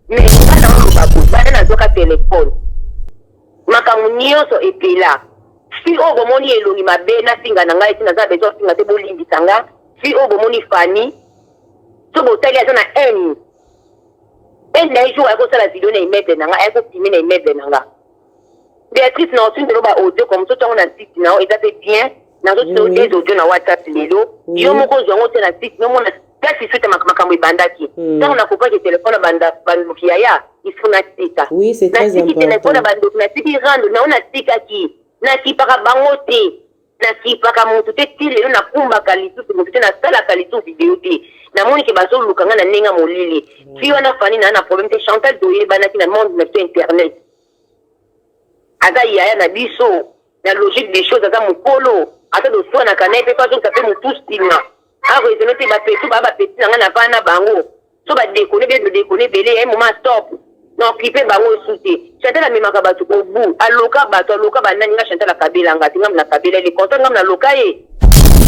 mais ngana oloba bana nazoka téléphone makambo nyonso epela si oyo bomoni elongi mabe nafinga na ngai tina za besoin finga te bolimbisa nga si oyo bomoni Fanny so botali aza na haine na jour akosala video na immeuble na nga akofilme na immeuble na nga Béatrice na osuni ba audio comme ça on a site na eza pe bien na zo des audio na WhatsApp lelo yo moko zongo te na site no mona kasi suite makambo ibandaki tant na kopa ke téléphone banda banduki ya il faut na sita oui c'est très important na téléphone banduki na site rando na ona sika ki na kipaka bango te na kipaka mutu te tile na kumba kalitu mutu te na sala kalitu video te na moni ke bazo lukanga na nenga molili fi wana Fanny na problème te Chantal doye banaki na monde na internet aza yaya na biso na logique des choses aza mukolo ata do so na kanai pe façon taper mutu stima a raisonner te ba petu ba petit na na bana bango so ba déconner be déconner belé un moment stop non occuper bango souté Chantal la memaka batu ko bu aloka banani nga Chantal la kabela ngati ngam na kabela les content ngam na loka ye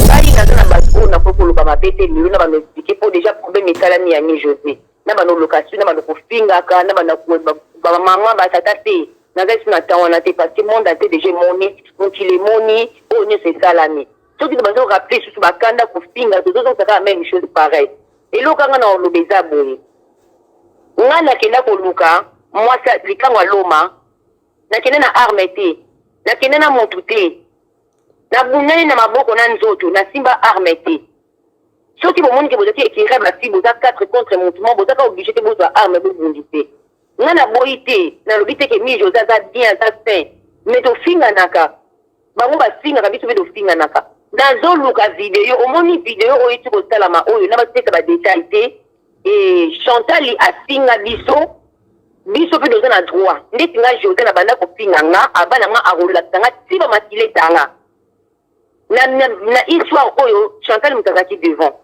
ngai na batu na kokolo ba mapete lilo na ba m'expliquer pour déjà problème etalami ya ni José na ba no location na ba no kofinga ka na ba na ba mama ba tata te na gasi na tawana te parce que monde a déjà moni donc il est moni on ne c'est salami ceux qui doivent rappeler sur bakanda kofinga tout ça c'est la même chose pareil et lokanga na olobeza boye ngana kenda ko luka moi ça likango loma na kenda na arme te na kenda na montu te na bunani na maboko na nzoto na simba arme te soki bomoni ke bozaki écrire ba si boza 4 contre montement boza ka obligé te bozwa arme bo bundité ngana boité na lobité ke mi José za bien za sain mais to finga naka bango ba finga ka biso be do finga naka na zo luka vidéo omoni vidéo oyo ti ko salama oyo na ba teka ba détail te et Chantal a finga biso pe doza na droit ndeti nga José na banda ko finga nga abana nga arola tanga ti ba matile tanga na histoire oyo Chantal mutazaki devant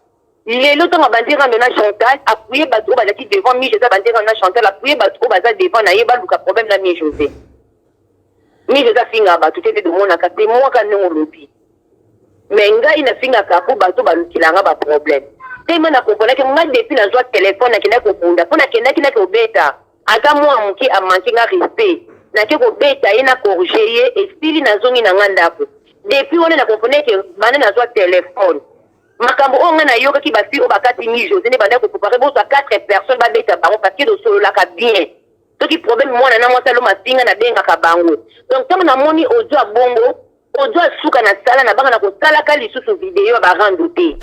lelo tonga bandira na Chantal appuyer bato bazaki devant mi José bandira na Chantal appuyer bato baza devant na yeba luka problème na mi José finga bato te de mona ka te moi ka non lobi mais ngai na finga ka ko bato balukilanga ba problème te mana comprendre que moi depuis na joie téléphone na kina ko bunda pona kina ko beta ata moi muki a manquer nga respect na ke ko beta ina corriger ye et stili na zongi na nganda ko depuis on a comprendre que bana na joie téléphone makambo onga na yoka ki basi o bakati ni José ne banda ko préparer bo 4 personnes ba beta bango parce que do solo la ka bien to ki problème moi na moi salo masinga na benga ka bango donc tant na moni audio a bongo audio suka na sala na banga na ko sala ka lisusu vidéo ba rando te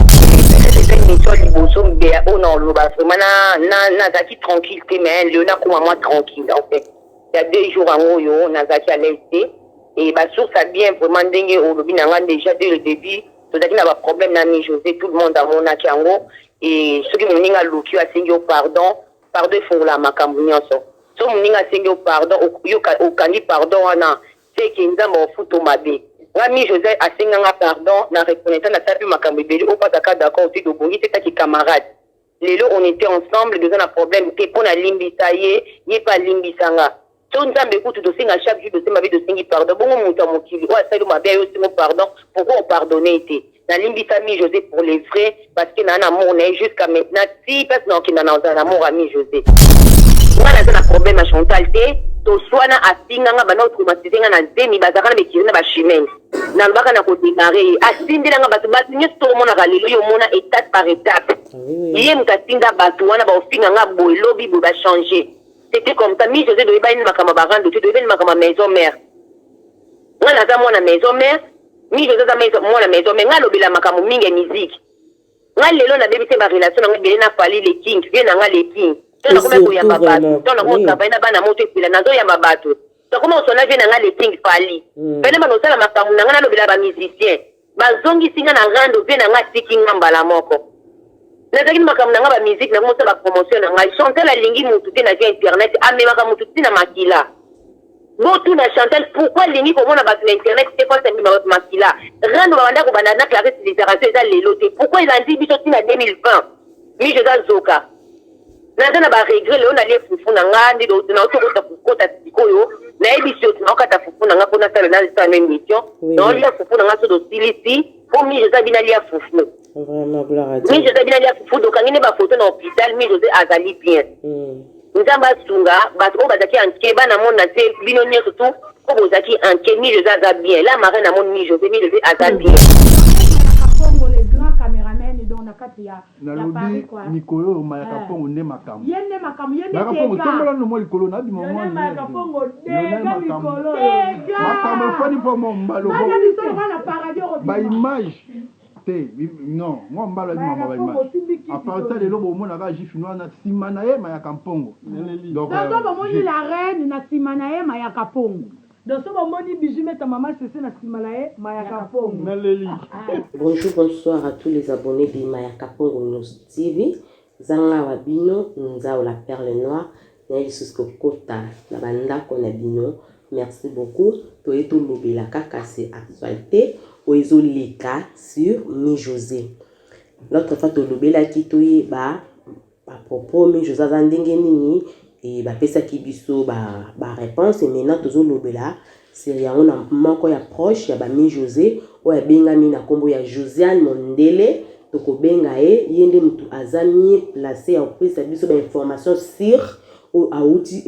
c'est une méthode liboso mbea o na loba na zaki tranquille te mais Léona comme moi tranquille en fait il y a 2 jours en oyo na zaki à l'aise et ba source a bien vraiment ndenge o lobi na nga déjà dès le début to daki na ba problème na mi José tout le monde a mona kiango et ceux qui moninga luki a singi au pardon faut la makambu nyonso so moninga singi au pardon o kandi pardon wana c'est que nzamba ofuto mabe Rami José a singa pardon na reconnaissant na sapi makambu beli o pas d'accord aussi de bongi c'est qui camarade lelo on était ensemble deux ans un problème te pona limbisa ye pas limbisanga so nzambe kutu to singa chaque jour de se mabe de singi pardon bongo muta mokili o asali mabe yo singo pardon pourquoi on pardonner te na limbisa mi José pour les vrais parce que na amour na jusqu'à maintenant si parce non qui na amour à mi José ngana na problème à Chantal te to swana asinga nga bana traumatisé nga na zemi bazaka na bekiri na ba chimene na mbaka na ko démarrer asindira nga batu nyesto mona galilo yo mona étape par étape yé mutasinda batu wana ba ofinga nga boy lobby bo ba changer c'était comme ça mi José doit ba ni makama barando te doit ni makama maison mère ngana za mona maison mère mi José za maison mère nga lobila makamo mingi musique nga lelo na bébé te ba relation nga bele na fali les king bien nga les king tona kuma ko ya mabatu tona ko travailler na bana moto pila nazo ya mabatu to kuma osona vient nga les king fali pele bano sala makamu nga na lobila ba musicien bazongi singa na rando bien nga tiki ngamba moko na zaki makamu nga ba musique na ko ba promotion nga Chantal la lingi mutu te na via internet amemaka mutu te na makila Botu na Chantal pourquoi lingi ko mona ba na internet c'est quoi ça makila rando ba banda ko banda na classe de littérature za lelo te pourquoi il a dit biso tina 2020 mi je za zoka na ba regret le on allait fufu na ngandi do na otoko kota tikoyo na ebisio na okata fufu na ngako na sala na sa même mission non lia fufu na ngaso do silisi pour mi je za bina lia fufu vraiment gloire à Dieu mi je za bina lia fufu do kangine ba photo na hôpital mi José azali bien nzamba sunga bato o bazaki anke bana mona te bino nyonso tu ko bozaki anke mi José aza bien la marraine na mon mi José aza bien les grands caméramens donc nakati ya Paris quoi Nicolo mayaka pongo nde makambo yende makambo yende teka tombola no mo likolo na bima mo mayaka pongo dega Nicolo makambo fani po mo mbalo bana biso na paradis ba image non moi mbalo bima ba image à part ça les lobo mona ka jifinois na simana ye mayaka pongo donc bomoni la reine na simana ye mayaka pongo. Bonjour, bonsoir à tous les abonnés de Mayaka Pongo News TV. Zanga Wabino, Nzao la perle noire, Naïl Susko Kota, la banda Konabino. Merci beaucoup. Toeto Lobela Kaka, c'est actualité. Oezo Leka sur Mi José. L'autre fois, Lobela Kitoye, à propos, Mi José Zandenge Nini. Et bah pesa kibiso ba réponse et maintenant tozo lobela c'est ya on a manko ya proche ya ba Mi José o ya benga mina kombo ya Josiane Mondele toko benga yende mutu azami placé ya pesa biso ba information sur o auti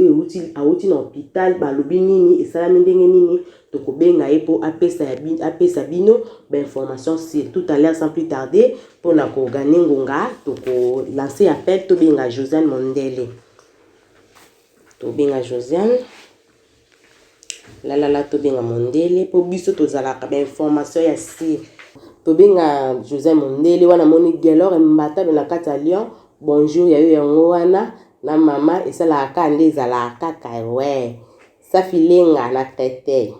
na hôpital ba lobi nini esala ndenge nini toko benga po apesa bino ba information sur tout à l'heure sans plus tarder pour na ko gagner ngonga toko lancer appel to benga Josiane Mondele. Tobinga Josiane la tobinga Mondele po biso tozalaka ba information ya si tobinga Josiane Mondele wana moni gelor mbata na kata Lyon bonjour ya yo yango wana na mama esala ka nde ezala kaka we sa filenga na tete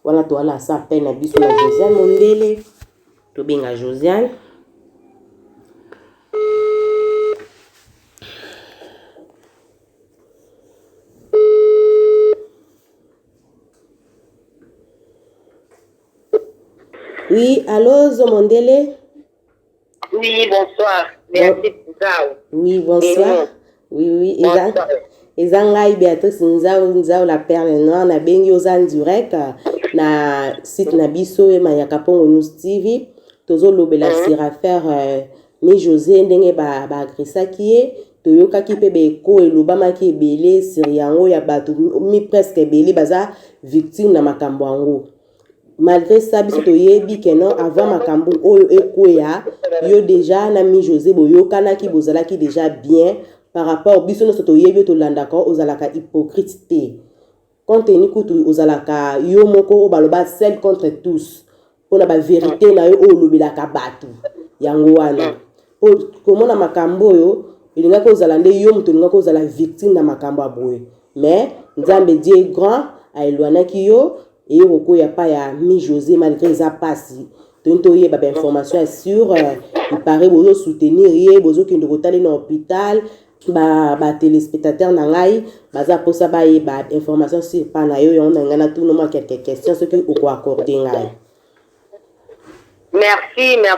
wana to wala sa pena biso na Josiane Mondele tobinga Josiane. Oui, allô, Zomondele? Oui, bonsoir. Merci pour ça. Oui, bonsoir. Oui. Bonsoir. Ezangai Beatrice Nzao la perle noire na bengi ozan direct na site na biso e Mayaka Pongo News TV. Tozo lobela sira faire Mi José ndenge ba agresaki ye toyokaki pe be ko elobamaki ebele sir yango ya bato mi presque ebele baza victime na makambo yango. Malgré ça, biso toyebi que non avant makambo oyo ekoya yo déjà na Mi José boyo kanaki bozalaki déjà bien par rapport biso no toyebi to landaka ozalaka hypocrite te. Compte tenu kutu ozalaka yo moko obaloba seul contre tous. Pona ba vérité na yo olobelaka bato yango wana. Po komona makambo yo elingaka ozalande yo muto elingaka ozala victime na makambo aboye. Mais Nzambe Dieu grand a elwanaki yo et au ya pas ya Mi José malgré ça passe tonto ye ba information sur il paraît bozo soutenir ye bozo kindo kotali na hôpital ba téléspectateur na ngai baza posa ba ye ba information sur pa na yo yon ngana tout nomma quelques questions ce que ko accorder ngai. Merci na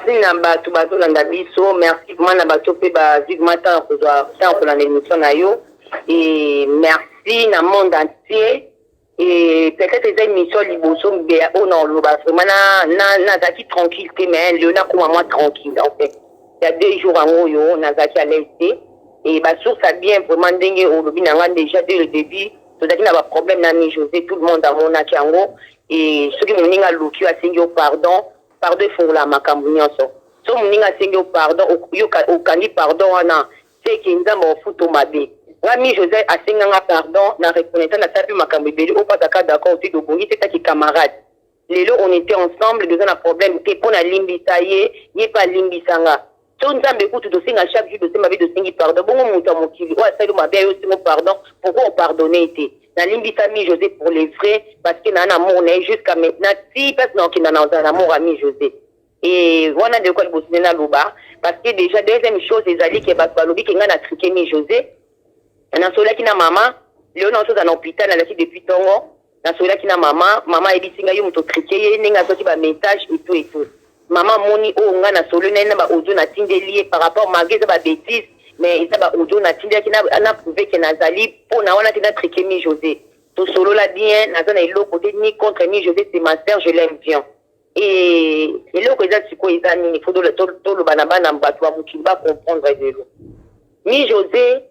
bato landa biso merci vraiment na bato pe ba vivement tant ko la émission na yo et merci na monde entier. Et peut-être les émissions liboso mbea on en loba vraiment na zaki tranquille mais Léona comme moi tranquille en fait il y a 2 jours en yo na zaki à l'aise et ba source ça bien vraiment dingue au lobi na déjà dès le début to zaki na ba problème na Mi José tout le monde dans mon akango et ceux qui m'ninga loki a singi pardon pour la makambo nyonso so m'ninga singi pardon au kandi pardon wana c'est qui nzamba futo mabe. Mi José a singanga pardon na reconnaissant na sapi makambo beli au pas d'accord aussi de bongi c'est qui camarade lelo on était ensemble deux ans problème te pona limbisa ye pas limbisanga so nzambe kutu to singa chaque jour de sema de singi pardon bongo mutu mokili o asali mabe yo singo pardon pourquoi on pardonner te na limbisa Mi José pour les vrais parce que na amour na jusqu'à maintenant si parce non qui na amour à Mi José et wana de quoi le bosser na loba parce que déjà deuxième chose les alliés qui ba lobi qui ngana triquer Mi José na sola kina mama leo na soza na hôpital na depuis tongo na sola kina mama ebisinga yo muto triquer ninga soki ba message et tout mama moni o nga na solo na ba audio na tindeli par rapport malgré ba bêtises mais ça ba audio na tindeli kina na prouver que nazali pour na wana tina triquer Mi José to solo la bien na zona ilo côté ni contre Mi José c'est ma sœur je l'aime bien et le ko eza siko eza nini faut le bana bana bato ba mukiba comprendre de Mi José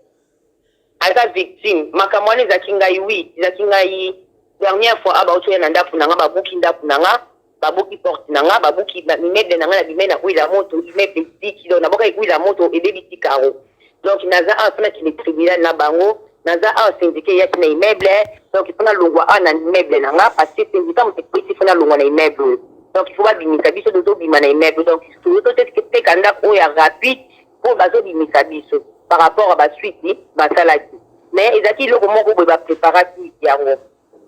naza victime makambo wana ezalaki ngai wi ezalaki ngai dernière fois abautoya na ndapu na nga babuki ndapu na nga babuki porte na nga babuki immeuble na nga na bimai na huile ya moto immeuble esiki donc naboka huile ya moto ebebisi karo donc naza awa mpona kine tribunal na bango naza awa syndicat eyaki na immeuble donc mpona longwa awa na immeuble na nga parce que syndicat moto ekwesi mpona longwa na immeuble donc il faut babimisa biso tozobima na immeuble donc toteka ndako oyo ya rapide mpo bazobimisa biso par rapport à basuite basalaki mais ezalaki eloko moko boye bapreparati yango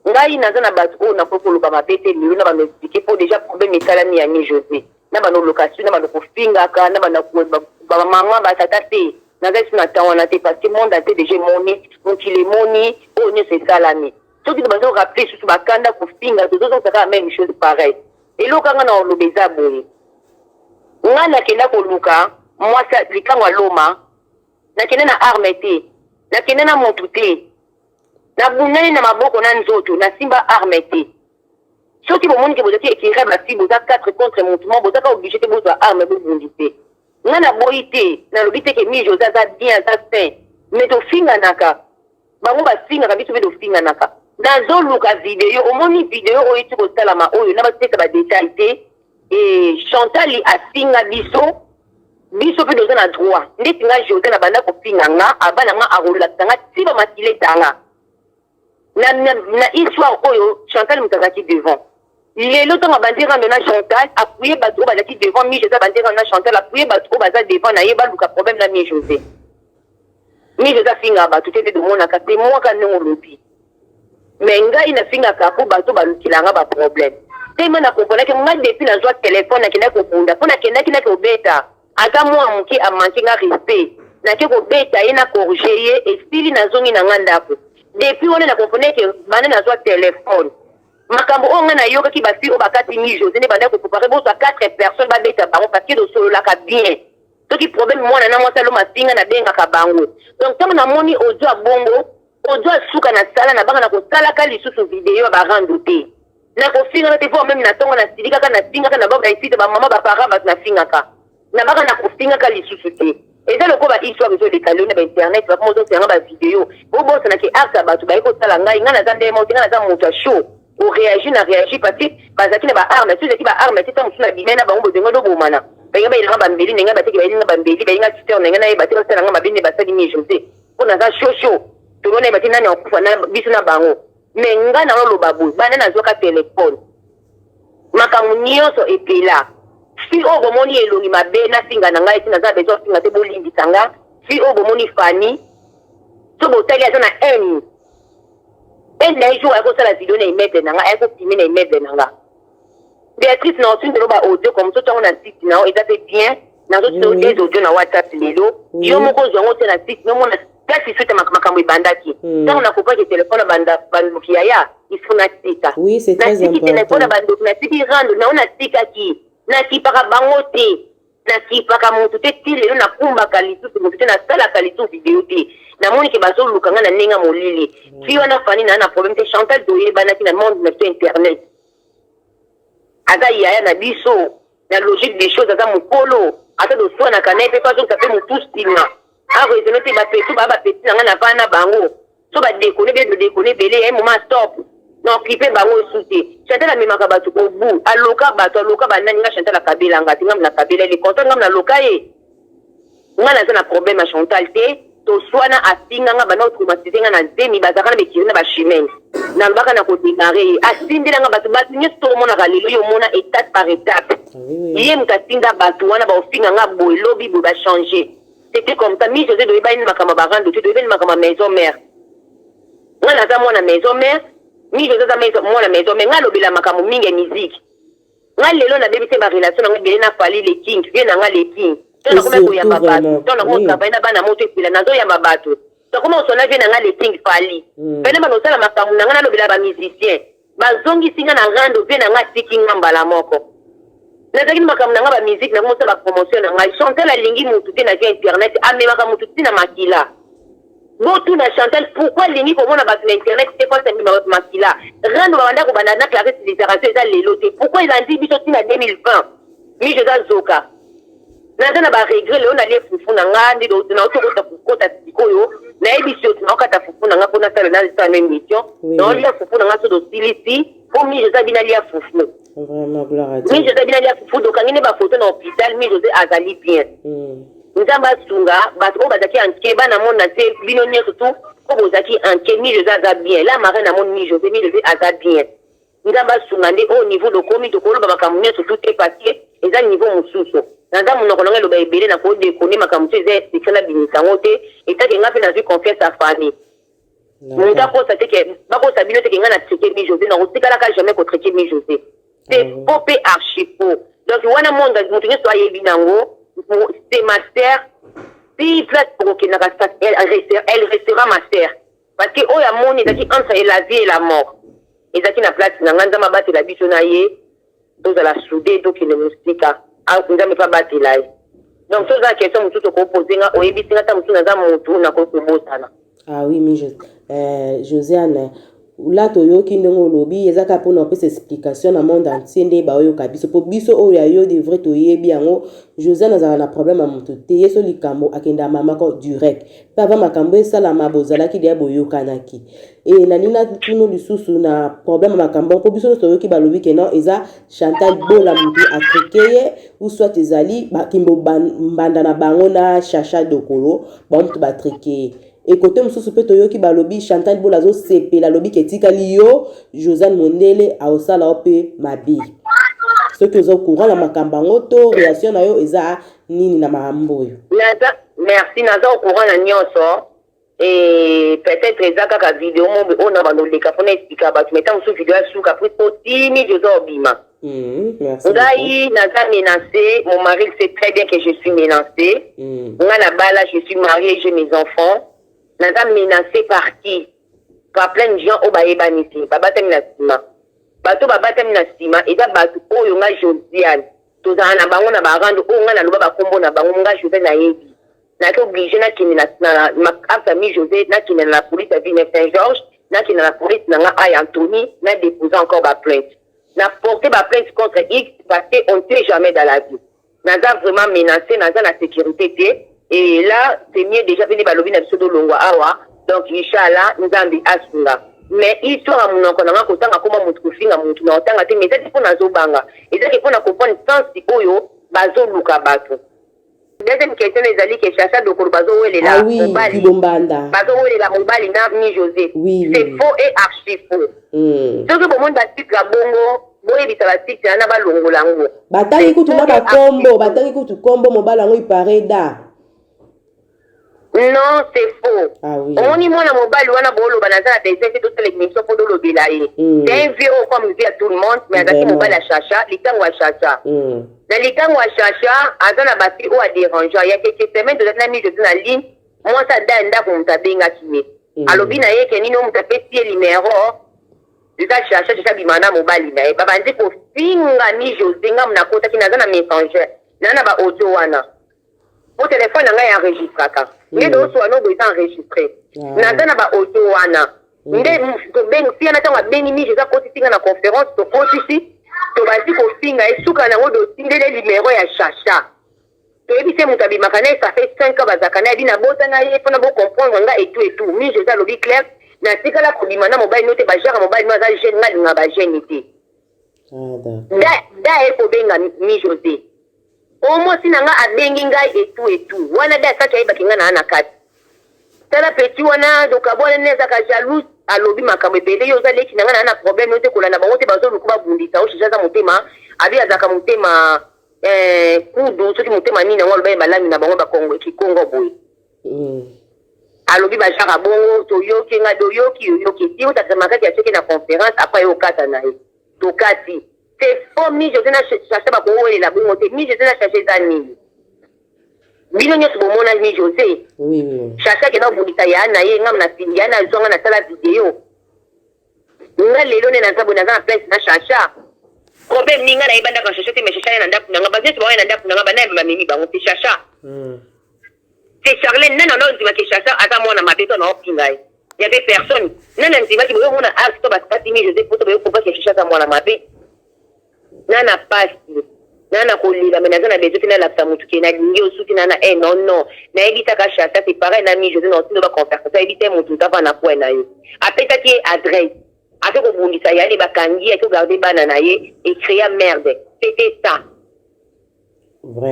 ngai naza na bato oyo nakoki koluka mabe te lelo na banoexplike mpo déjà problème esalami ya ni josé na banolokation na banokofingaka na bamama batata te naza esi na ntan wana te parce que monde ate déjà emoni mokili emoni oyo nyonso esalami soki bazorappele susu bakanda kofinga tozozokaka même chose pareil eloko anga na oloba eza boye ngai nakenda koluka mwasa likango aloma nakende na arme te nakende na motu te nabundani na maboko na nzoto nasimba arme te soki bomoni ke bozaki équilibre basi boza 4 contre motu mo bozaka obligé te bozwa arme bobundi te nga naboyi te nalobi te ke mijo aza bien aza sain mais tofinganaka bango basingaka biso mpe tofinganaka nazoluka video omoni video oyo eti kosalama oyo na bateka badetail te Chantal afinga biso mpe doza na droit ndeti nga josé na banda kofinga nga abana nga arolakisa nga ti bamakile tanga na histoire oyo Chantal moto azalaki devant lelo ntango abandi rando na Chantal apuye bato oyo bazalaki devant mi josé abandi rando na Chantal apuye bato oyo baza devant na ye baluka problème na mi josé afinga bato te tomonaka te mwaka ndenge olobi mais ngai nafingaka mpo bato balukilanga baproblème te ma na komponaki nga depuis nazwa telefone nakendaki kobunda mpo nakendaki naki kobeta ata mwa moke amanke nga respect nake kobeta ye na corrige ye esili nazongi na nga ndako depuis wana nakomponaki banda nazwa telefone makambo oyo nga nayokaki basi oyo bakati mi josé nde banda kopropare bozwa 4 personnes babeta bango parce que tosololaka bien soki problème mwana na mwasi alo mafinga nabengaka bango donc ntango namoni audio abongo audio asuka na sala na banga na kosalaka lisusu video ya barando te nakofingaka te po meme na ntongo nasilikaka nafingaka na baba esite bamama bapara bato nafingaka na baka nakofingaka lisusu te eza lokola bahistoire ezoleka leo na bainternet bakoma ozosiyanga bavideo obosanaki arte bato baye kosala ngai ngai naza ndemo te ngai naza moto ya show oréagi na réagi parce que bazalaki na baarme so ezalaki baarme te ta mosusu na bimai na bango bozengo dobomana balinga bayelanga bambeli ndenge bateki bayelinga bambeli balinga sister ndenge nayeba te basalanga mabe nde basali mi josé mpo naza shosho tolona yeba te nani akufa biso na bango mais ngai naoloba boye bana nazwaka telefone makambo nyonso epela fi oyo bomoni elongi mabe nafinga na ngai eti naza bezo afinga te bolimbisa nga fi oyo bomoni fani so botali aza na ene na ye jour ayakosala video na immeuble na nga ayakofilme na immeuble na nga Béatrice na osuni toloba audio comme so ntango na site na o eza pe bien nazotino des audio na whatsapp lelo yo moko ozwa yango te na site nomona kasi sote makambo ebandaki ntango nakopaki telefone bandoki yaya ifo natika natiki telefone bandoki natiki rando nao natikaki nakipaka bango te nakipaka motu te ti lelo nakumbaka lisusu motu te nasalaka lisusu video te namoni ke bazoluka nga na ndenge ya molili fi wana fani na problème te Chantal doyebanaki na monde na biso internet aza yaya na biso na logique des choses aza mokolo ata doswanaka na ye mpe azongisa mpe motu nsima aresone te bapeti baa bapeti na nga na vana bango so badekone be dodekone ebele ya moment stop na okipe bango esu te Chantal amemaka bato kobu aloka bato aloka banani nga Chantal akabelanga te ngam na kabela ele content ngam na loka ye nga naza na problème ya Chantal te toswana asinga nga bana otraumatize nga na zemi bazalaka na bekiri na bachimene na lobaka na kodemare ye asindelanga bato nyonso tomonaka lelo yo omona étape par étape ye moto asinda bato wana baofinga nga boye lobi boye bachange c'était comme ça mi josé doyeba nini makambo barando te doyeba nini makambo maison mère nga naza mwana maison mère mi josé aza mwana maison mère nga alobela makambo mingi ya musique nga lelo nabebisi barelation nanga ebele na fali le king vie na nga le king tona koma koyamba bato tona koma travaille na bana moto epela nazoyamba bato tokoma osona vie na nga le king fali pene banosala makambo na nga nalobela bamusicien bazongisi nga na rando vie na nga tiki nga mbala moko nazalaki makambo na nga bamusike na komosala bapromotion na ngai Chantal alingi motu te na via internet amemaka motu te na makila botuna Chantal pourquoi alingi komona bato na internet te pasi amema bato makila rando babanda kobanda na clarisse déclaration eza lelo te pourquoi elandi biso ntina 2020 mi jeza zoka naza na baregret leo nalie fufu na nga nde naotokota kukota sikoyo nayebi sio tunaokata fufu na nga mpo nasala nazisala même mission naolia fufu na nga so dosilisi mpo mi josé abi nalia fufu mi josé abi nalia fufu dokangi nde bafoto na hôpital mi josé azali bien nzambe asunga bato oyo bazalaki anke bana mona te bino nyonso tu po bozalaki anke mi josé aza bien la mare na moni mi josé aza bien nzambe asunga nde au niveau dokomi tokoloba makambo nyonso tu te papier eza niveau mosusu naza monoko nanga eloba ebele na kodekone makambo so eza expliqué na bimisango te etake nga mpe nazwi confiance ya famille moto akosa teke bakosa bino teke nga na traité mi josé nakotikalaka jamais kotraité mi josé c'est faux mpe archi faux donc wana moto nyonso ayebi nango c'est ma sœur si place pour okendaka elle restera ma sœur parce que oyo amoni ezalaki entre la vie et la mort ezalaki na place na nga nzambe abatela biso na ye tozala soudé tokende mosika nzambe mpe abatela ye donc toza question mosusu okopose nga oyebisi nga ta mosusu naza motu nakokobosana ah oui mi Josiane là toyoki ndenge olobi ezaka mpona opesa explication na monde entier nde baoyoka biso mpo biso oyo ya yo devrai toyebi yango Josiane azala na problème ya moto te ye so likambo akende amamako direct mpe ava makambo esalama bozalaki deya boyokanaki e nalina tuno lisusu na problème ya makambo mpo biso nyonso toyoki balobi ke non eza Chantal Bola motu atrike ye ou soit ezali bakimbo mbanda na bango na Chacha Dokolo bamotu batrike ye et côté mosusu pe toyoki balobi Chantal Bola zo sepela lobi ketikali yo Josiane Mondele aosala ope mabi soki oza courant na makambo yango to réaction na yo eza nini na makambo oyo merci naza au courant na nyonso et peut-être eza kaka video mombe oyo na bandoleka mpona explika bato meta mosusu video ya suka pri otimi joza obima ngai naza menacé mon mari sait très bien que je suis menacé nga na bala je suis mariée j'ai mes enfants naza menacé par qui? Par plein de gens au bayebanisi babatami na sima bato babatami na sima eza bato oyo nga Josiane tozala na bango na barando oyo nga naloba bakombo na bango nga José nayebi naki oblige nakende na makasa mi José nakende na la police ya ville Saint-Georges nakende na la police na nga Ay Anthony na déposer encore ba plainte na porter ba plainte contre X parce qu'on ne sait jamais dans la vie naza vraiment menacé naza na sécurité te. Et là, c'est mieux déjà venu balobi na biso longwa awa. Donc, Inch'Allah, nous ambi asunga. Mais, histoire à mon oncle, n'a pas autant comme mon trufinga, mon tout, n'a autant à te mettre pour na zobanga. Et ça, qu'il faut na comprendre sens si oyo, bazo luka bato. Deuxième question, les alliés qui cherchent de Bazo où elle est là. Ah oui, Kibombanda. Bazo où elle est là, Mobali, n'a ni José. Oui. C'est faux et archi faux. Ce que pour moi, d'attitude la bongo, boye bitabasiti, n'a pas longo lango. Batangi kutu na kombo, mobala ngo ipare da. Non, c'est faux. Ah oui. On y mona mobile wana bolo banaza des effets de l'émission pour le bilaye. C'est un vieux comme dit à tout le monde, mais avec mobile à Chacha, likango à Chacha. Dans likango à Chacha, azana basi ou à déranger. Il y a quelques semaines de la nuit je suis en ligne, moi ça danda pour mtabenga kime. Alobi na ye ke nino mtape tie numéro. Eza Chacha bimana mobile na ye. Baba ndi ko finga ni José nga mnakota kinazana messenger. Nana ba audio wana. Au téléphone nga ya enregistraka. Nde do so no bo enregistré. Naza na ba audio wana. Nde to ben si ana tanga beni mi jeza ko singa na conférence to ko ici. To basi ko singa esuka na ngo do sindele numéro ya Chacha. To ebi se mutabi makana ça fait 5 ans bazakana bi na bota na ye fona bo comprendre nga et tout. Mi jeza lobi clair na tika la kodima na mobile note ba jara mobile no za jeune nga linga ba jeune té. Da e ko benga mi José. Omo sinanga abengi ngai et tout wana da saka iba kinga na ana kati tala petit wana doka bwana neza ka jaloux alobi makambo ebele yo za leki nanga na ana problème yote kolana bango te bazo lukuba bundisa o shijaza motema abi azaka motema kudu soki motema nini ngo loba malami na bango ba Kongo Kikongo boy alobi ba jara bongo to yoki nga do yoki ti utatama kati ya cheki na conférence après yo kata na ye to kati. C'est faux, mi je na chercher ba ko la bongo te mi je na chercher zani. Bino nyoso bomona mi José. Oui. Chercher ke na bundisa ya na ye ngam na sindia na zonga na sala vidéo. Nga lelo ne na sabu na za place na chercher. Problème ninga na ibanda ka chercher te me chercher na ndapu nga bazeti ba na ndapu nga ba na mimi ba ngo chercher. C'est Charlène nana no nzima ke chercher ata mona mabeto na opingai. Il y avait personne. Nana nzima ki boyo mona axe to ba kati mi José poto boyo ko ba chercher ata mona mabe. Nana pasi nana kolila mais nazana besoin na la samutuke na lingi osuki nana non na ebita ka chata c'est pareil na mi José non tino ba conversation ça ebita mutu tapa na kwa na ye apesa ki adresse avec ko bundisa yali bakangi ko garder bana na ye et créer merde c'était ça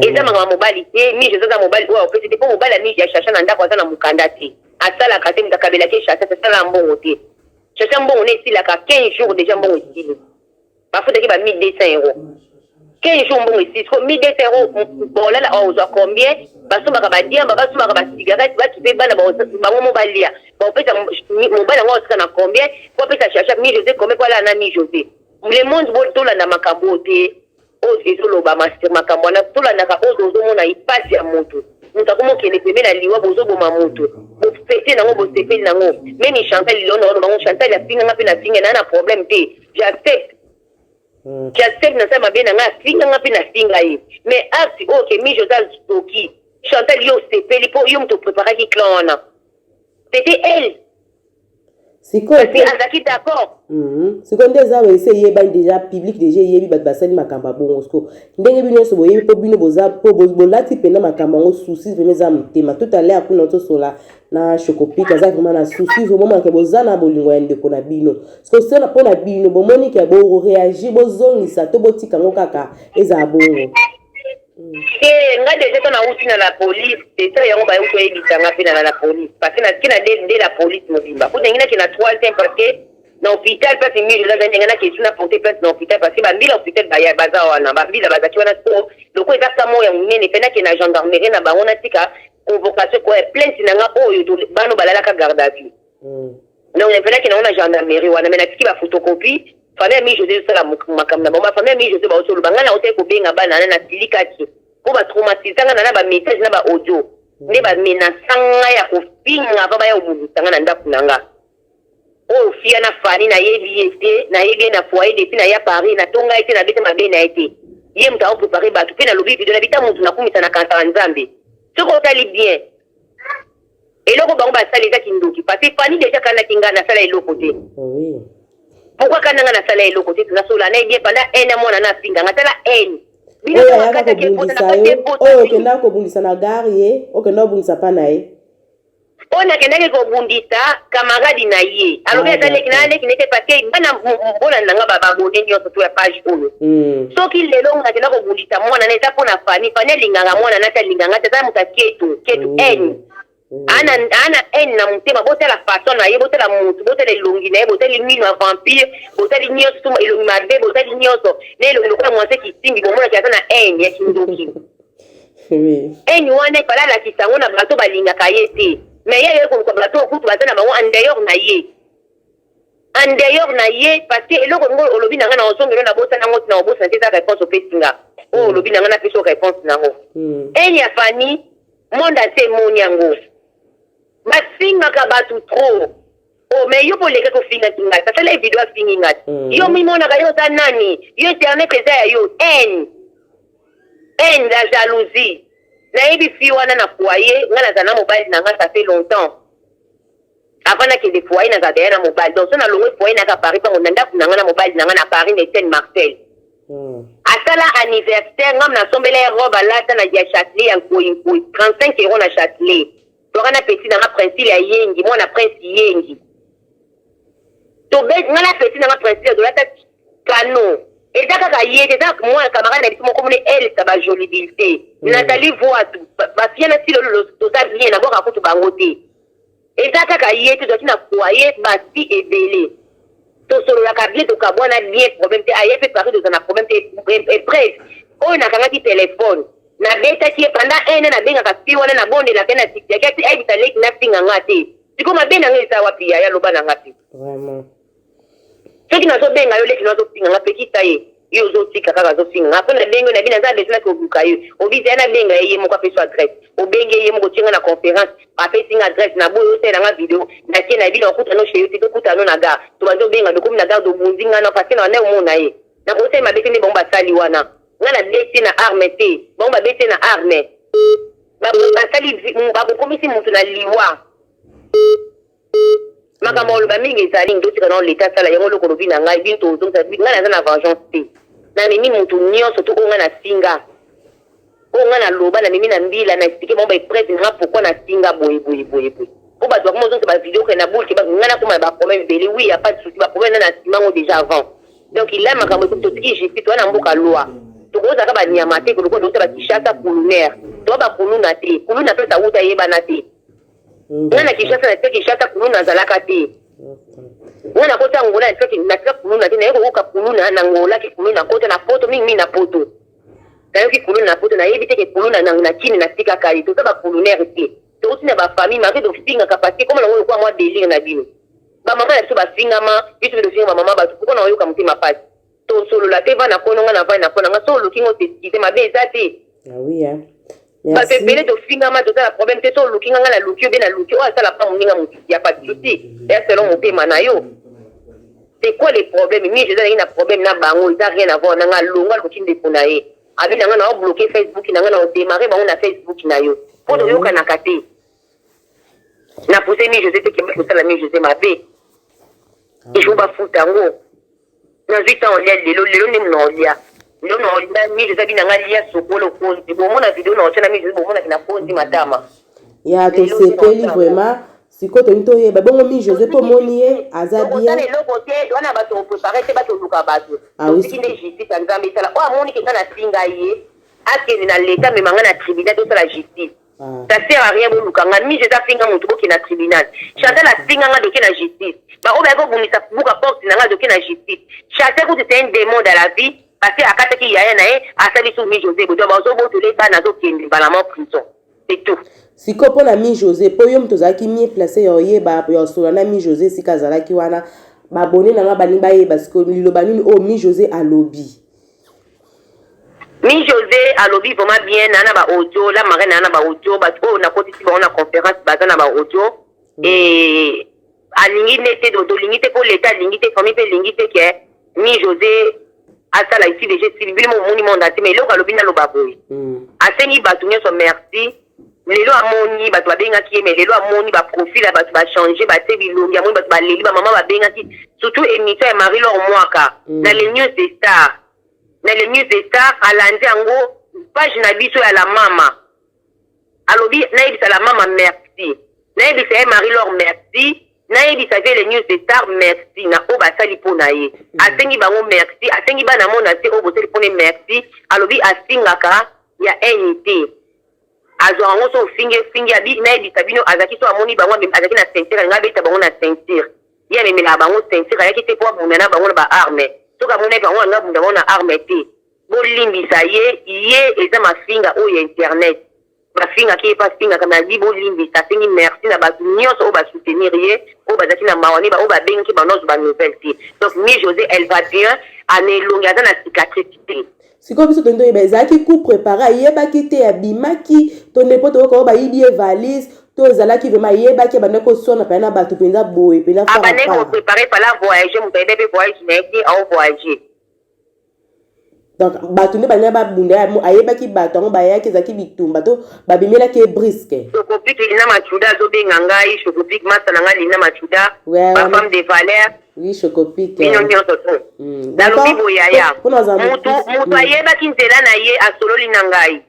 et ça mama mobilité mi José za mobile ouais peut c'était pas mobile mi ya chacha na ndako za na mukanda ti asala kate mtakabela ke chacha c'est ça la mbongo ti chacha mbongo ne si la ka 15 jours déjà mbongo ti ba faut que ba 1200 €. 15 jours bon ici, 1200 €. Bon là, on a combien? Parce que ma badia, ma basse, ma cigarette, va qui fait ban, ma mobalia. Bon, peut-être mon bal, on a combien? Quoi peut-être chercher 1000 José, combien quoi là, un ami José. Le monde vaut tout là, na makaboté. Oh, c'est tout l'oba, master makambona, tout là, na kaozo, on a y passe à moto. Nous avons qui est le la liwa, bozo, ma moto. Vous faites nango, vous faites nango. Même il chantait, il on chantait la fille, n'a pas problème, j'accepte. J'accepte na sama bena nga finga nga pina finga yi mais acte OK mi Josal Stoki Chantal yo sepeli pour yo mto préparer ki clan c'était elle c'est quoi c'est azaki d'accord c'est comme des awa essayer ban déjà public déjà yebi bat basali makamba bongo sko ndenge bino so boyebi po bino boza po bolati pena makamba ngo souci vraiment za mtema tout à l'heure kuna to sola na chocopika za vraiment na souci vraiment ke bozana bolingo ya ndeko na bino parce que na pona bino bomoni ke bo réagir bozongisa to botika ngo kaka eza bongo nga déjà ton a outi na la police c'est ça yango ba uto ebita nga pena na la police parce que na kina de la police mobimba ko ndengina kina 3 temps parce que na hôpital parce que mi je la ndengina ke tuna porter place na hôpital parce que ba mbila hôpital ba ya baza wana ba mbila baza kiwana to loko ezaka mo ya munene pena ke na gendarmerie na bango na tika convocation ko plainte na nga oyo to bano balala ka garde à vue donc pena ke na gendarmerie wana mais na tiki ba photocopie famille mi José sala makamna bomba famille mi José ba otolo bangana ote ko benga bana na silikati ko ba traumatisanga na ba message na ba audio ne ba menasanga ya ko finga ba ya obulutanga na ndaku nanga o fia na fani na yebi ete na yebi na foyer depuis na ya Paris na tonga ete na bete mabe na ete ye mta o préparer ba tout pe na lobi video na bita mutu na kumisa na kanta nzambe soko tali bien eloko bango ba sala eza kindoki parce que fani déjà kana kinga na sala eloko te oui. Pourquoi quand on a salé le côté de la sola n'est bien pendant un mois na finga ngatala en bino kaka kobundisa yo oyo okenda kobundisa na gare ye okenda obundisa pa na ye on a kenda kobundisa camarade na ye alors que ça les qui n'était pas que bana mbona nanga baba bodé nyoso to ya page oyo soki lelo on a kenda kobundisa mwana na eza pona fani linganga mwana na ta linganga ta mutaketu en ana en na mutema botela façon na ye botela mutu botela longi na ye botela mino ya vampire botela nyoso elongi mabe botela nyoso ne elongi lokola mwase kisimbi bomona kiata na en ya kindoki en wana epala la kisango na bato balingaka ye te mais ye ye ko bato okutu baza na bango en dehors na ye parce que eloko ngo olobi nanga na osongelo na bosa nango na obosa te za réponse opesinga o olobi nanga na peso réponse nango en ya fani monde ase monyango basingaka bato trop oh mais yo poleke ko finga kinga ça la vidéo finga yo mimona ka yo za nani yo internet eza ya yo en la jalousie na yebi fi wana na foyer ngana za na mobile na nga ça fait longtemps avant que des foyers na za na mobile donc on a longue foyer na ka Paris pa on nda kuna na mobile na nga na Paris na Saint Marcel asala anniversaire ngam na sombele robe alata na ya Châtelet en koyi 35 € na Châtelet Torana petit na principe ya yengi mwana prince yengi to be ngala petit na principe de la tête canon et ça ka yé ça moi camarade na bisimo comme elle ça va jolibilité Nathalie voit tout ba fia na silo to ça bien na boka kutu bangote et ça ka yé to na foyer ba si ebele to solo la ka bien to ka bwana bien problème te aye fait parler de na problème te presse on a kanga ki téléphone na beta ki pendant un na benga ka fi wana na bonde la pena tikya kati ai bitale na finga ngate siko mabena ngisa wapi ya loba na ngati vraiment soki na zo benga yo leki na zo finga ngapeki taye yo zo tika kaka zo finga ngapona bengo na bina za besina ko buka yo obiza na benga ye mo ka peso adresse obenge ye mo ko tinga na conférence apesi nga adresse na boyo te na video na tie na bina okuta no sheyo ti okuta no na ga to bazo benga do komi na ga do bunzinga na parce na ne mo na ye na ko te mabeki ni bomba sali wana ngana bete na arme te bomba bete na arme basali babokomisi mutu na liwa makambo oloba mingi ezali ndotika na leta sala yango lokolo bi na ngai binto ozongisa ngai naza na vengeance te na mimi mutu nyonso to onga na singa onga na loba na mimi na mbila na expliquer mon ba presse nga pourquoi na singa boy pour ba doit montrer ba vidéo que na boule qui ba ngana kuma ba problème belé oui y a pas de souci ba problème na simango déjà avant donc il a makambo tout ce qui j'ai fait toi na mboka loi to ko zaka ba nyamate ko ko to ba kishasa pulmonaire to ba kuluna te kuluna pe ta uta yeba na te ngana kishasa na te kishasa kuluna zalaka te ngana ko ta ngola te na te kuluna te na ko ka kuluna na ngola ke kuluna ko na poto mingi na poto na ki kuluna na poto na yebite ke kuluna na chini na tika kali to ba pulmonaire te to aussi na ba famille ma de finga capacité comme na ko moi délire na bino ba mama ya so ba finga ma bitu de finga mama ba ko na yo ka mutima pasi to solo la te va na kono na va na kono nga solo kingo te kite ma be zate ah oui hein ba te pele to finga ma to la problème te solo kinga nga la lukio be na lukio o sala pa muninga mutu ya pas de souci et selon mon tema na yo c'est quoi les problèmes mi je donne na problème na bango ça rien à voir na nga longa ko kinde pona ye abi na nga na bloquer Facebook na nga na démarrer ba on a Facebook na yo pour yo kana kate na poser mi je sais que me sala mi je sais ma be et je ba fouta ngo na 8 ans lelo ni mnolia lelo no mi je sabi na ngalia sokolo konti bo mona video na ochana mi je bo mona kina konti madama ya to sepeli vraiment siko to nto ye ba bongo mi José po moni ye azabia na lelo côté dona ba to préparer te ba to luka ba to kinde justice nzambe sala o amoni ke kana singa ye akeni na leta me manga na tribunal to la justice ça sert à rien bon lukanga mi je ta finga mutu ko kina tribunal chata la singa nga doki na justice ba o ba ko bumisa buka porte na nga doki na justice chata ko c'est un démon dans la vie parce que akata ki yaya na e asabi sou mi José bodo ba so bo to le ba na zo kendi balamant prison c'est tout siko pona mi José po yo mto zaki mi placer yo ye ba yo so na mi José sika zalaki wana ba bone na nga bani ba ye parce que liloba nini o mi José a lobby mi José a lobby vraiment bien na ba audio la marraine na ba audio ba o na koti ba na conférence ba na ba audio et alingi nete do lingi te ko l'état lingi te famille pe lingi te ke mi José asa la ici déjà civil mon monument d'até mais lo ka lobby na lo ba boy asengi ba tunye so merci lelo amoni ba to benga ki mais lelo amoni ba profil ba to ba changer ba te bilongi amoni ba to ba leli ba mama ba benga ki surtout émission et Marie Laure Mwaka na les news des stars na les news des stars alandi ango page na biso ya la mama alobi na ibisa la mama merci na ibisa Marie Laure merci na ibisa les news des stars merci na o ba sali pona ye asengi bango merci asengi bana mona te o bo sali pona merci alobi asingaka ya NT azo ango so finge abi na ibisa bino azaki so amoni bango azaki na ceinture nga beta bango na ceinture ya memela bango ceinture ya kite po bunda bango ba arme soka mona bango nga bunda bango na arme te bo limbisa ye eza mafinga o ya internet mafinga ki pas finga kama di bo limbisa singi merci na ba nyonso o ba soutenir ye o ba zaki na mawani ba o ba bengi ba nozo ba nouvelle ti donc mi José elle va bien ane longa na cicatricité siko biso tondo yeba ezalaki coup préparé yebaki te abimaki to nepoto ko ba yibi valise to ezalaki vraiment yebaki bana ko sona pa na bato penza boye pe na fara pa abane ko préparer pa la voyager mu tebe voyage na ki au voyager donc bato ne bana ba bunda ayebaki bato ngo bayaki zaki bitumba to babimela ke brisque chocopik ina machuda zo benga ngai chocopik masa na ngai ina machuda ba femme de valeur oui chocopik minyo nyonso to na lobibo yaya mutu ayebaki nzela na ye asololi na ngai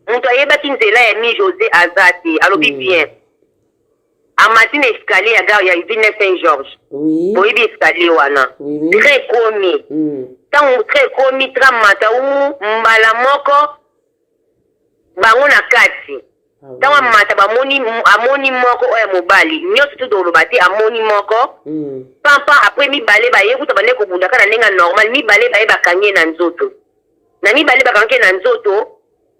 mutu ayebaki nzela ya mi José azati alobi bien amatine escalier ya gare ya Ville Saint-Georges oui boyebi escalier wana très commis tant très commis tramata u mbala moko bango na kati tant mata amoni moko oya mobali nyonso to doloba te amoni moko papa après mibale ba yekuta bane ko bunda kana nenga normal mibale ba bakangie na nzoto na mibale bakangie na nzoto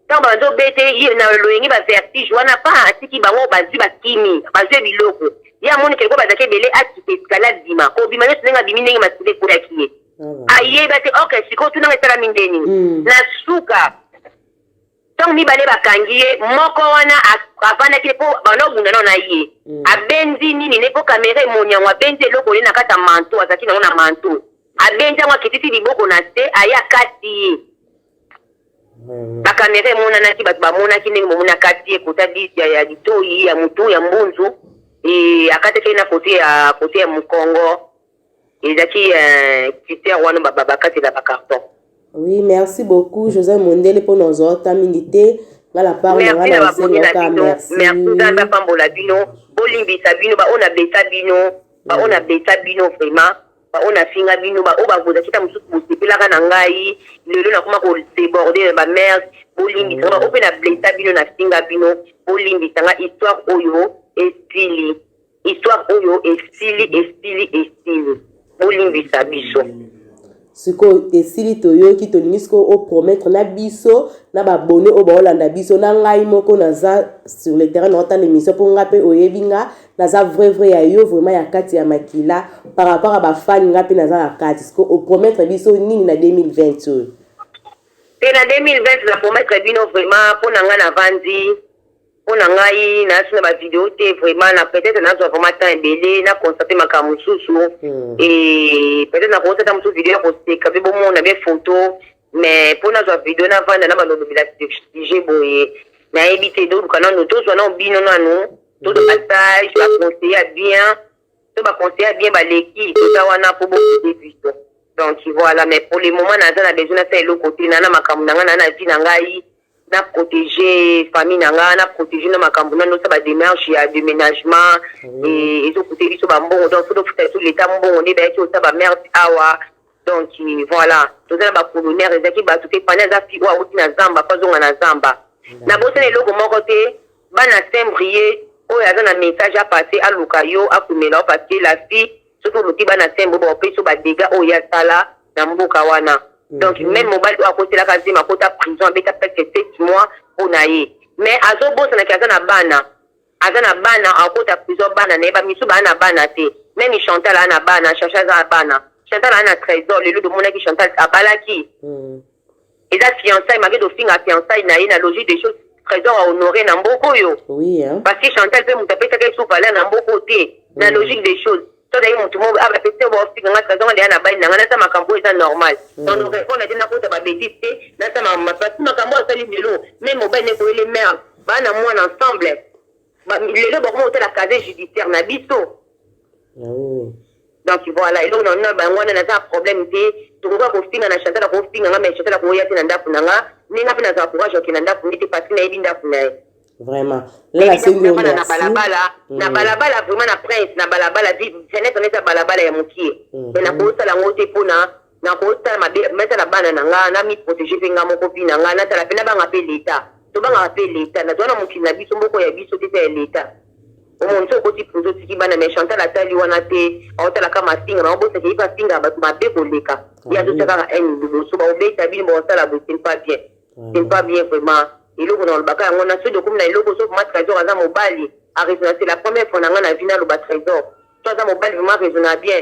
tant banzo bete ye na loyengi ba vertige wana pa atiki bango bazwi bakimi bazwe biloko ya moni keko bazake bele atiki escalade dima ko bima nyonso nenga bimi ndenge masile ko yakie aye ba te okay siko tuna ngesala mindeni na suka tant mibale bakangie moko wana afana ke po banobunda na ye abenzi nini ne po kamera monyango abenzi eloko le na kata manto azaki na ona manto abenzi ngwa kititi liboko na se aya kati bakamera emonanaki bato bamonaki ndenge momona kati ekota bisi ya litoi ya mutu ya mbunzu akataki na kote ya mokongo ezaki critère wana bakatela bacarton Oui, merci beaucoup, José Mondele, pour nos autres aminités. La part merci na merci. Nzambe apambola bino bolimbisa bino on a beta bino on a beta bino vraiment on a finga bino o bakoza kita mosusu bosepelaka na ngai lelo nakoma kodeborder ba mère bolimbisa o mpe na beta bino na finga bino bolimbisa nga histoire oyo estili bolimbisa biso siko esili toyoki tolingi siko opromettre na biso na babone oyo baolanda biso na ngai moko naza sur le terrain naotala émission mpo nga mpe oyebi nga naza vrai ya yo vraiment ya kati ya makila par rapport a bafani nga mpe naza na kati siko opromettre biso nini na 2020 oyo te na 2020 na promettre bino vraiment mpo na ngai na vandi mpo na ngai nasi na bavideo te vraiment na peut-être nazwa vraiment temps ebele na constate makambo mosusu et peut-être na kosata mosusu video ya koseka mpe bomona be photo mais mpo nazwa video na vanda na balobela sujet boye nayebi te doluka nano tozwa na bino nanu todo passage baconseiller bien to baconseiller bien baleki toza wana mpo bokide biso donc voilà mais pour le moment naza na besoin nasala eloko te na makambo na ngai na vie na ngai na protéger famille na ngai na protéger na makambo nano sa ba démarche ya déménagement et ezokuta biso bambongo donc foto futa biso l'état mbongo nde bayaki osa bamerde awa donc voilà toza na bacolonnaire ezalaki bato te pani aza fi oyo awuti na zamba po azonga na zamba na bosana eloko moko te bana Saint-Brieuc oyo aza na message apase aluka yo akumela o parce que la fille soki oluki bana Saint-Brieuc baopesi badega oyo asala na mboka wana donc même mobali oyo akotelaka nzema akota prison abeta presque 7 mois mpona ye mais azobosanaki aza na bana akota prison bana na ye bamisu baa na bana te même Chantal aa na bana Chacha aza na bana Chantal aa na trésor lelo tomonaki Chantal abalaki eza fiançaille maki tofinga fiançaille na ye na logique des choses trésor ahonore na mboka oyo parce que Chantal mpe moto apesaka esuvala na mboka te na logique des choses soki motu moko bapesi baofika nga trésor ndeya na bali na nga nasa makambo oyo eza normal donc répondre te nakota babétise te nasa mapasi makambo oyo asali lelo même mobali nekoyele merde bana mwana ensemble lelo bakoma otala casier judiciaire na biso donc voilà eloko na bango wana naza problème te tokoka kofinga na Chantal akofinga nga mais Chantal akoya te na ndako na nga ndenge mpe nazala courage okende na ndako nde te pasi nayebi ndako na ye vraiment là la sengo merci na balabala vraiment na prince na balabala fenêtre neta balabala ya mokie mais na kosala ngo te mpona na kosala metala bana na nga na mi protéger mpe nga moko mpi na nga natala mpe nabanga mpe leta tobangaka mpe leta nazwa na mokili na biso mboko ya biso te ya leta omonisi okoti prizo tiki bana mais Chantal atali wana te aotalaka masinga baobosaka yebi basinga bato mabe koleka ye azosaka kaka ene liboso baobeta bino baosala boye ce n'est pas bien vraiment eloko na olobaka yango na soki okomi na eloko soki ma trésor aza mobali araisonna c'est la première fois na nga na vi naloba trésor so aza mobali vraiment raisonna bien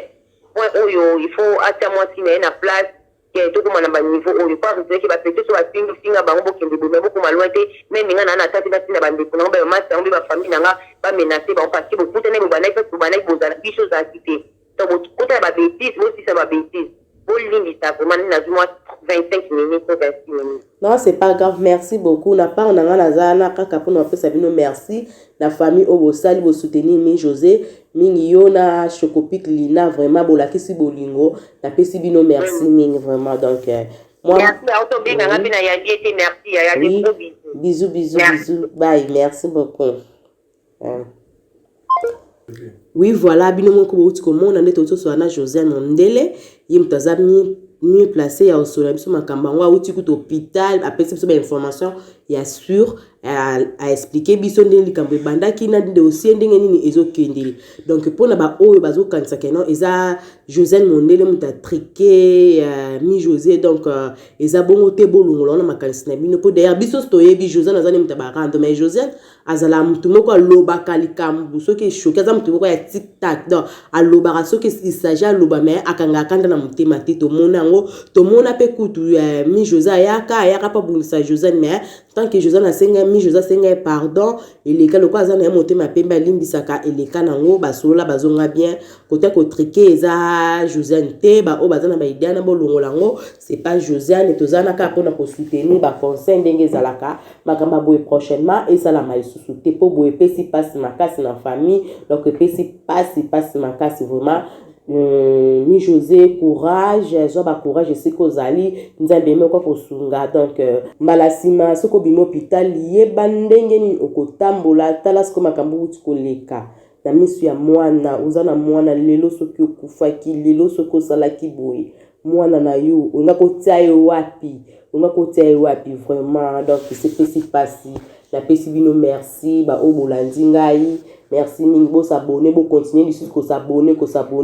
point oyo il faut atia mwasi na ye na place ke tokoma na baniveau oyo po araisonnaki bapete so bafinga bango bokende boye bokoma loin te meme nga na atati batinda bandeko nango bayomasi yango mpe bafamille na nga bamenase bango parce que bokutani bobanaki mpe bobanaki bozala biso ozalaki te donc bokutana babétise bosisa babétise bolimbisa vraiment nazwi mwa 25 minutes ou 26 minutes. Non, c'est pas grave. Merci beaucoup. Na part on a na kaka pour nous faire sabino merci. La famille Obosali vous soutenir mi José, mingi yona Chocopic Lina vraiment bolaki si bolingo. Na pesi bino merci mingi vraiment donc moi merci à auto bien na bina ya diété merci ya des gros bisous. Bisous. Bye. Merci beaucoup. Oui, voilà, bino moko bouti komo na ndeto to so na José Mondele, yimtazami mieux placé ya osola biso makambo ngo auti kuto hôpital apesi biso ba information ya sûr a expliquer biso ndenge likambo ebandaki na dossier ndenge nini ezokendeli donc pona ba oyo bazokanisa keno eza José Mondele muta triqué mi José donc eza bongo te bolongola na makanisi na bino po d'ailleurs biso toyebi José nazani muta ba rando mais José azala mutu moko alobaka likambo soki choqué aza mutu moko ya tic tac donc alobaka soki il s'agit aloba mais akanga kanda na mutema te to mona ngo to mona pe kutu mi José ayaka pa bungisa José mais tant que José na senga mi José senga pardon eleka lokwa aza na motema pemba limbisaka eleka nango basola bazonga bien côté ko triqué eza José te ba o bazana ba idea na bolongola ngo c'est pas José ne tozana ka pona ko soutenir ba conseil ndenge zalaka makamba boye prochainement et ça la mai sous-souté pour boye pesi passe makasi na famille donc pesi passe makasi vraiment mi José courage zo ba courage siko zali nzambe meko ko sunga donc malasima soko bimo hôpital yeba ndenge ni okotambola tala siko makambo utikoleka na misu ya mwana uzana mwana lelo soki okufaki lelo soko salaki boye mwana na yo unga kotia yo wapi vraiment donc c'est passé la pesi bino merci ba obolandi ngai merci mingi bo s'abonner bo continuer juste ko s'abonner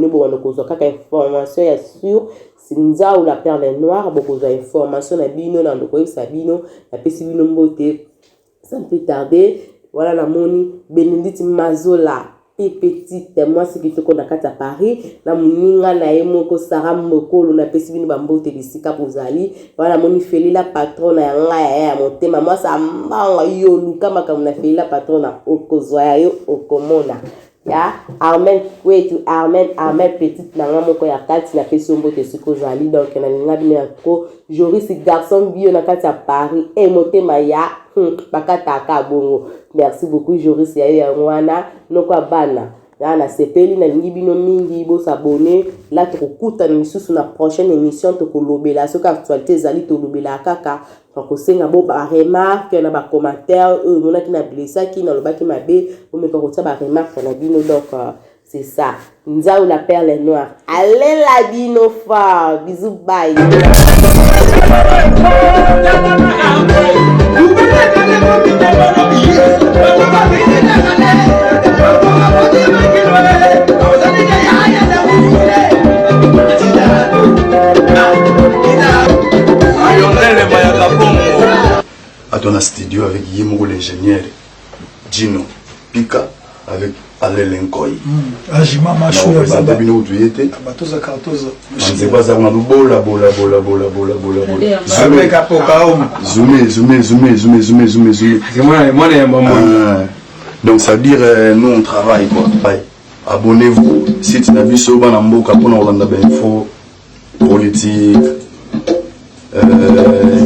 bo wana ko zo kaka information ya sûr sinza ou la perle noire bo ko zo information na bino na ndoko yesa bino la pesi bino mbote sans plus tarder voilà la moni Bénédicte Mazola petite moi c'est qui qu'on a kata Paris na muninga na emoko Sarah Mokolo na pesi bino bambote bisika pozali voilà moni feli la patronne ya ngaya ya motema moi ça mbanga yo luka makamuna feli la patronne okozwa yo okomona ya Armel kwetu Armel petite na ngamoko ya kati na pesi mbote siko zali donc na ninga bino ko Joris garçon bio na kata Paris e motema ya bakata ka bongo merci beaucoup Joris ya ngwana nokwa bana na sepeli na ngibino mingi bo s'abonner la trokuta na misusu na prochaine émission to kolobela soka actualité zali to lobela kaka ko senga bo ba remarque na ba commentaire mona ki na blessa ki na lobaki mabe o me ko tsa ba remarque na bino donc c'est ça Nzao la perle noire allez la bino fa bisous bye à ton studio avec Yemou l'ingénieur Gino Pika avec Alain Lenkoy. Ajima Machou Zamba bino tuyete. Batoza kartoza. Manze baza kuna bola. Zoomé. Donc ça veut dire nous on travaille quoi. Abonnez-vous site na biso bana mboka pona olanda ba info politique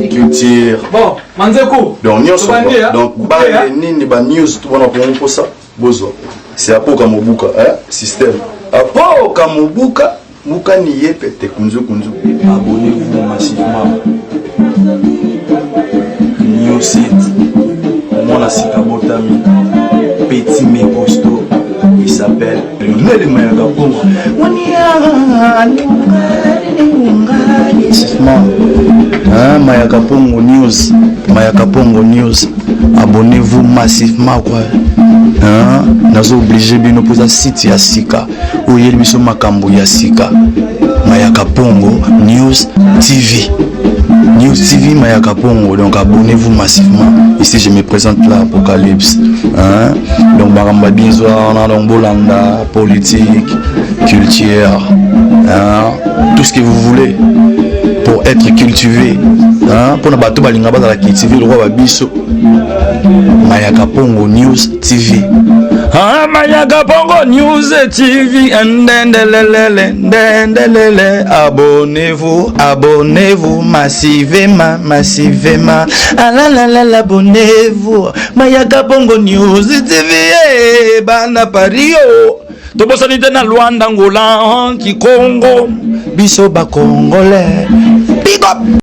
culture. Bon, Manzeko. Donc nyonso donc ba nini ba news tu bona ko ça bozo. C'est apoka mobuka système. Apoka mobuka muka ni yepete kunzu. Abonnez-vous massivement. New site. Mon asika botami. Petit méposto. Il s'appelle Lionel Mayaka Pongo. Mayaka Pongo News. Mayaka Pongo News. Abonnez-vous massivement quoi. Nazo obligé bino poza site ya sika. Oyeli biso makambo ya sika. Mayaka Pongo News TV. News TV Mayaka Pongo, donc abonnez-vous massivement. Ici je me présente là, Apocalypse. Donc Baramba Binzoa, on a donc Bolanda, politique, culture, tout ce que vous voulez pour être cultivé. Pour ne pas tout balinga la cultiver le roi Babiso. Mayaka Pongo News TV. Mayaka Pongo News TV. Abonnez-vous massivement. Abonnez-vous. Mayaka Pongo News TV. Bana Pario. Tobosanite na Luanda Angola, Kikongo, biso ba Congolais. Big up.